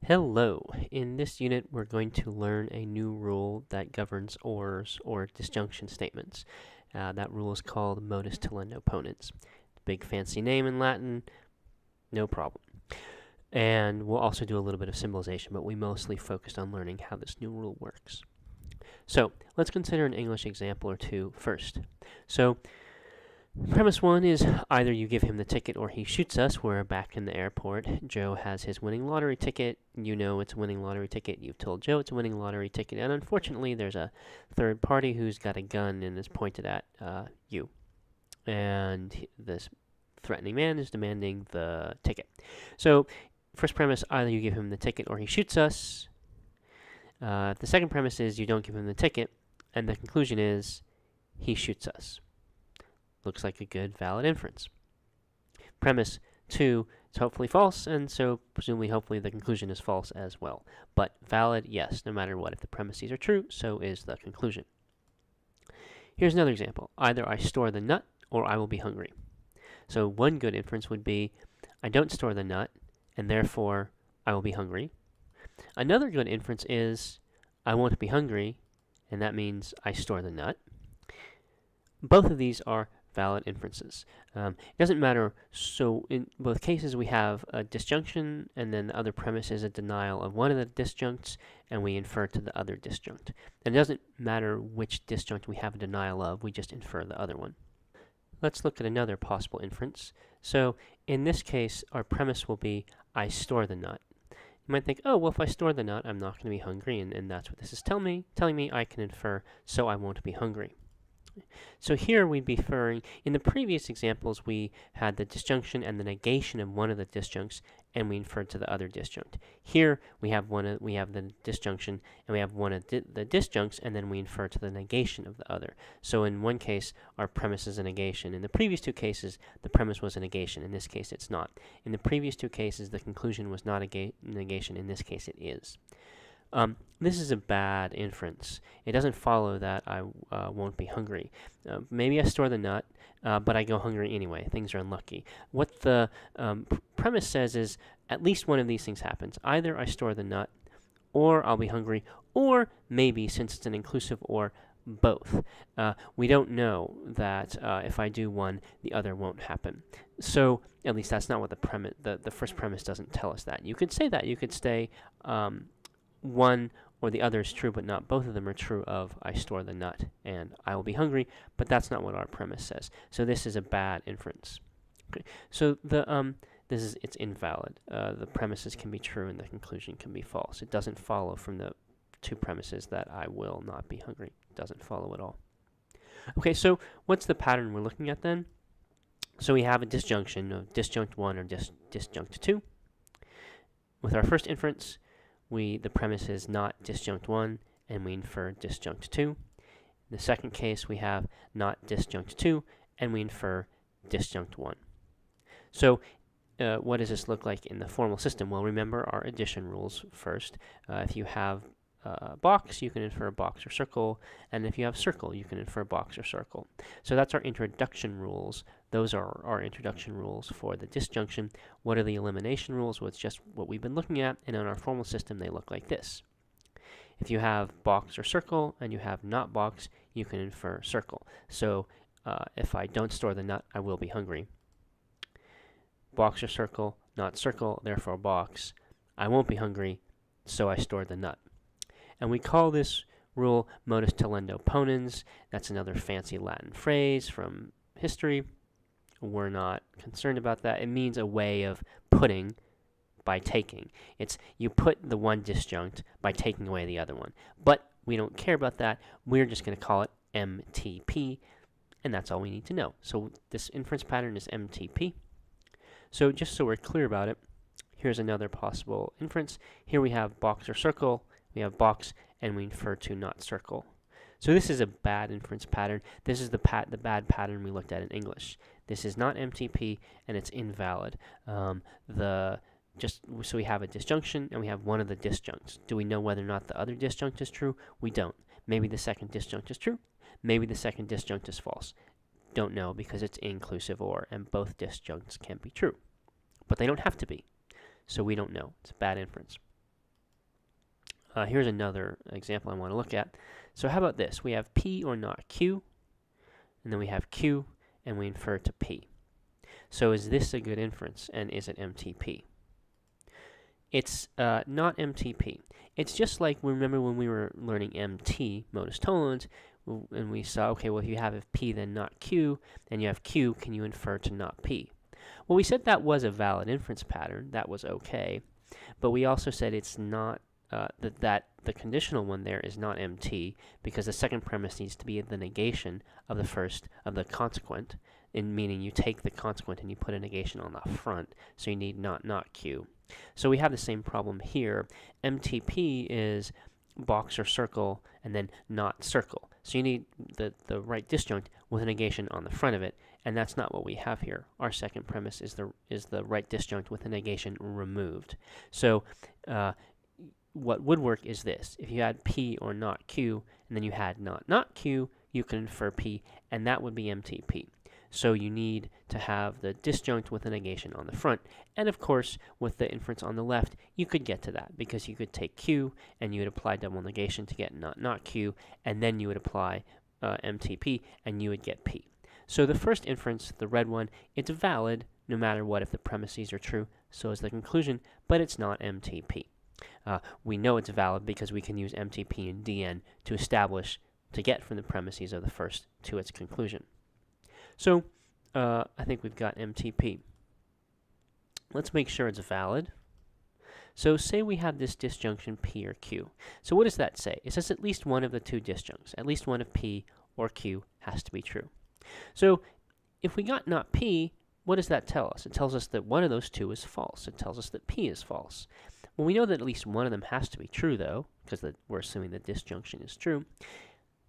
Hello! In this unit, we're going to learn a new rule that governs ORs, or disjunction statements. That rule is called modus tollendo ponens. Big fancy name in Latin, no problem. And we'll also do a little bit of symbolization, but we mostly focused on learning how this new rule works. So, let's consider an English example or two first. So, premise one is either you give him the ticket or he shoots us. We're back in the airport. Joe has his winning lottery ticket. You know it's a winning lottery ticket. You've told Joe it's a winning lottery ticket. And unfortunately, there's a third party who's got a gun and is pointed at you. And this threatening man is demanding the ticket. So, first premise, either you give him the ticket or he shoots us. The second premise is you don't give him the ticket. And the conclusion is he shoots us. Looks like a good, valid inference. Premise 2 is hopefully false, and so presumably, hopefully, the conclusion is false as well. But valid, yes, no matter what. If the premises are true, so is the conclusion. Here's another example. Either I store the nut, or I will be hungry. So one good inference would be, I don't store the nut, and therefore, I will be hungry. Another good inference is, I won't be hungry, and that means I store the nut. Both of these are valid inferences. It doesn't matter. So in both cases, we have a disjunction, and then the other premise is a denial of one of the disjuncts, and we infer to the other disjunct. And it doesn't matter which disjunct we have a denial of, we just infer the other one. Let's look at another possible inference. So in this case, our premise will be, I store the nut. You might think, oh, well, if I store the nut, I'm not going to be hungry, and that's what this is telling me I can infer, so I won't be hungry. So here we'd be inferring, in the previous examples, we had the disjunction and the negation of one of the disjuncts, and we inferred to the other disjunct. Here we have the disjunction, and we have one of the disjuncts, and then we infer to the negation of the other. So in one case, our premise is a negation. In the previous two cases, the premise was a negation. In this case, it's not. In the previous two cases, the conclusion was not a negation. In this case, it is. This is a bad inference. It doesn't follow that I won't be hungry. Maybe I store the nut, but I go hungry anyway. Things are unlucky. What the premise says is at least one of these things happens. Either I store the nut, or I'll be hungry, or maybe, since it's an inclusive or, both. We don't know that if I do one, the other won't happen. So at least that's not what the first premise doesn't tell us that. You could say that. You could say one or the other is true, but not both of them are true of I store the nut and I will be hungry, but that's not what our premise says. So this is a bad inference. Okay. So it's invalid. The premises can be true and the conclusion can be false. It doesn't follow from the two premises that I will not be hungry. It doesn't follow at all. Okay, so what's the pattern we're looking at then? So we have a disjunction of disjunct 1 or disjunct 2. With our first inference, the premise is not disjunct 1, and we infer disjunct 2. In the second case, we have not disjunct 2, and we infer disjunct 1. So what does this look like in the formal system? Well, remember our addition rules first. If you have a box, you can infer a box or circle, and if you have circle, you can infer box or circle. So that's our introduction rules. Those are our introduction rules for the disjunction. What are the elimination rules? Well, it's just what we've been looking at, and in our formal system, they look like this. If you have box or circle, and you have not box, you can infer circle. So if I don't store the nut, I will be hungry. Box or circle, not circle, therefore box. I won't be hungry, so I stored the nut. And we call this rule modus tollendo ponens. That's another fancy Latin phrase from history. We're not concerned about that. It means a way of putting by taking. It's you put the one disjunct by taking away the other one. But we don't care about that. We're just going to call it MTP, and that's all we need to know. So this inference pattern is MTP. So just so we're clear about it, here's another possible inference. Here we have box or circle. We have box, and we infer to not circle. So this is a bad inference pattern. This is the bad pattern we looked at in English. This is not MTP, and it's invalid. So we have a disjunction, and we have one of the disjuncts. Do we know whether or not the other disjunct is true? We don't. Maybe the second disjunct is true. Maybe the second disjunct is false. Don't know because it's inclusive or, and both disjuncts can be true. But they don't have to be. So we don't know. It's a bad inference. here's another example I want to look at. So how about this? We have P or not Q, and then we have Q, and we infer to P. So is this a good inference, and is it MTP? It's not MTP. It's just like, remember when we were learning MT, modus tollens, and we saw, okay, well, if you have P then not Q, and you have Q, can you infer to not P? Well, we said that was a valid inference pattern. That was okay. But we also said it's not, that the conditional one there is not MT, because the second premise needs to be the negation of the first, of the consequent, meaning you take the consequent and you put a negation on the front, so you need not Q. So we have the same problem here. MTP is box or circle, and then not circle. So you need the right disjunct with a negation on the front of it, and that's not what we have here. Our second premise is the right disjunct with a negation removed. So what would work is this. If you had P or not Q, and then you had not Q, you can infer P, and that would be MTP. So you need to have the disjunct with a negation on the front. And of course, with the inference on the left, you could get to that, because you could take Q and you would apply double negation to get not Q, and then you would apply MTP and you would get P. So the first inference, the red one, it's valid no matter what if the premises are true. So is the conclusion, but it's not MTP. We know it's valid because we can use MTP and DN to establish, to get from the premises of the first to its conclusion. So I think we've got MTP. Let's make sure it's valid. So say we have this disjunction P or Q. So what does that say? It says at least one of the two disjuncts, at least one of P or Q has to be true. So if we got not P, what does that tell us? It tells us that one of those two is false. It tells us that P is false. Well, we know that at least one of them has to be true, though, because we're assuming the disjunction is true.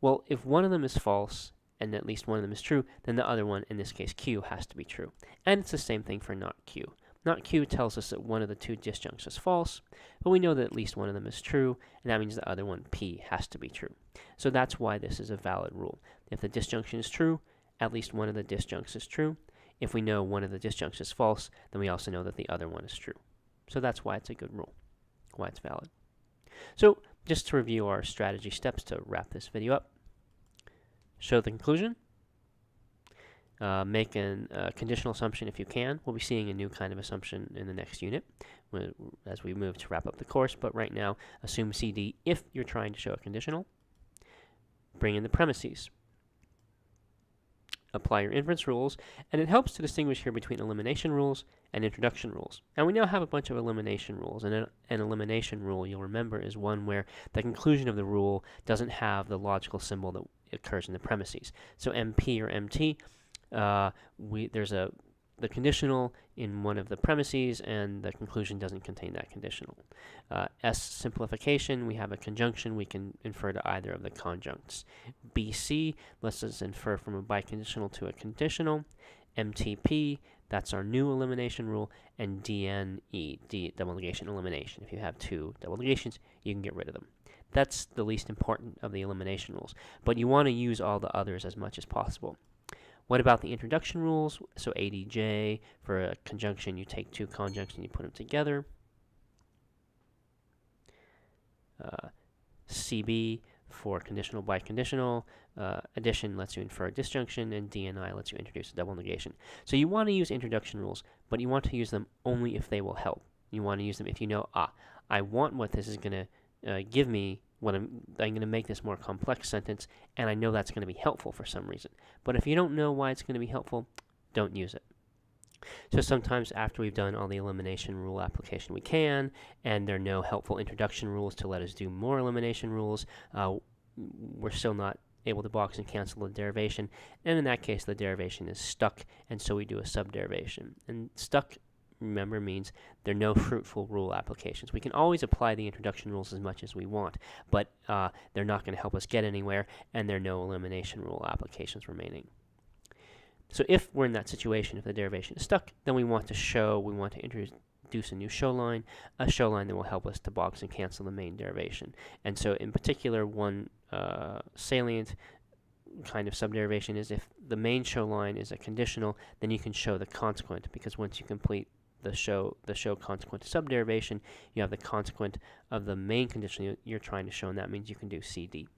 Well, if one of them is false, and at least one of them is true, then the other one, in this case Q, has to be true. And it's the same thing for not Q. Not Q tells us that one of the two disjuncts is false, but we know that at least one of them is true, and that means the other one, P, has to be true. So that's why this is a valid rule. If the disjunction is true, at least one of the disjuncts is true. If we know one of the disjuncts is false, then we also know that the other one is true. So that's why it's a good rule, why it's valid. So just to review our strategy steps to wrap this video up. Show the conclusion. Make a conditional assumption if you can. We'll be seeing a new kind of assumption in the next unit as we move to wrap up the course, but right now assume CD if you're trying to show a conditional. Bring in the premises. Apply your inference rules, and it helps to distinguish here between elimination rules and introduction rules. And we now have a bunch of elimination rules, and an elimination rule, you'll remember, is one where the conclusion of the rule doesn't have the logical symbol that occurs in the premises. So MP or MT, there's the conditional in one of the premises, and the conclusion doesn't contain that conditional. S simplification, we have a conjunction, we can infer to either of the conjuncts. BC lets us infer from a biconditional to a conditional. MTP, that's our new elimination rule, and DNE, double negation elimination. If you have two double negations, you can get rid of them. That's the least important of the elimination rules, but you want to use all the others as much as possible. What about the introduction rules? So ADJ, for a conjunction, you take two conjuncts and you put them together. CB, for conditional biconditional. Addition lets you infer a disjunction, and DNI lets you introduce a double negation. So you want to use introduction rules, but you want to use them only if they will help. You want to use them if you know, I want what this is going to give me when I'm going to make this more complex sentence, and I know that's going to be helpful for some reason. But if you don't know why it's going to be helpful, don't use it. So sometimes after we've done all the elimination rule application we can, and there are no helpful introduction rules to let us do more elimination rules, we're still not able to box and cancel the derivation, and in that case the derivation is stuck, and so we do a subderivation. And stuck, remember, means there are no fruitful rule applications. We can always apply the introduction rules as much as we want, but they're not going to help us get anywhere, and there are no elimination rule applications remaining. So if we're in that situation, if the derivation is stuck, then we want to introduce a new show line that will help us to box and cancel the main derivation. And so in particular, one salient kind of subderivation is if the main show line is a conditional, then you can show the consequent, because once you complete the show consequent subderivation, you have the consequent of the main condition you're trying to show, and that means you can do CD.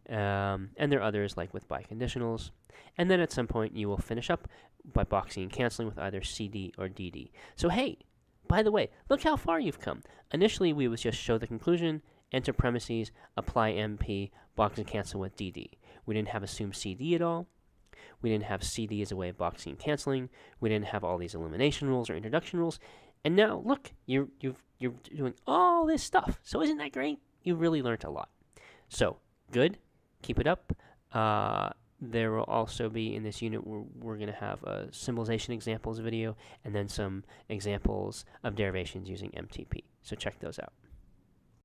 And there are others like with biconditionals. And then at some point you will finish up by boxing and canceling with either CD or DD. So hey, by the way, look how far you've come. Initially we would just show the conclusion, enter premises, apply MP, box and cancel with DD. We didn't have assume CD at all. We didn't have CD as a way of boxing and canceling. We didn't have all these elimination rules or introduction rules. And now look, you're doing all this stuff. So isn't that great? You really learned a lot. So good. Keep it up. There will also be, in this unit, we're going to have a symbolization examples video and then some examples of derivations using MTP. So check those out.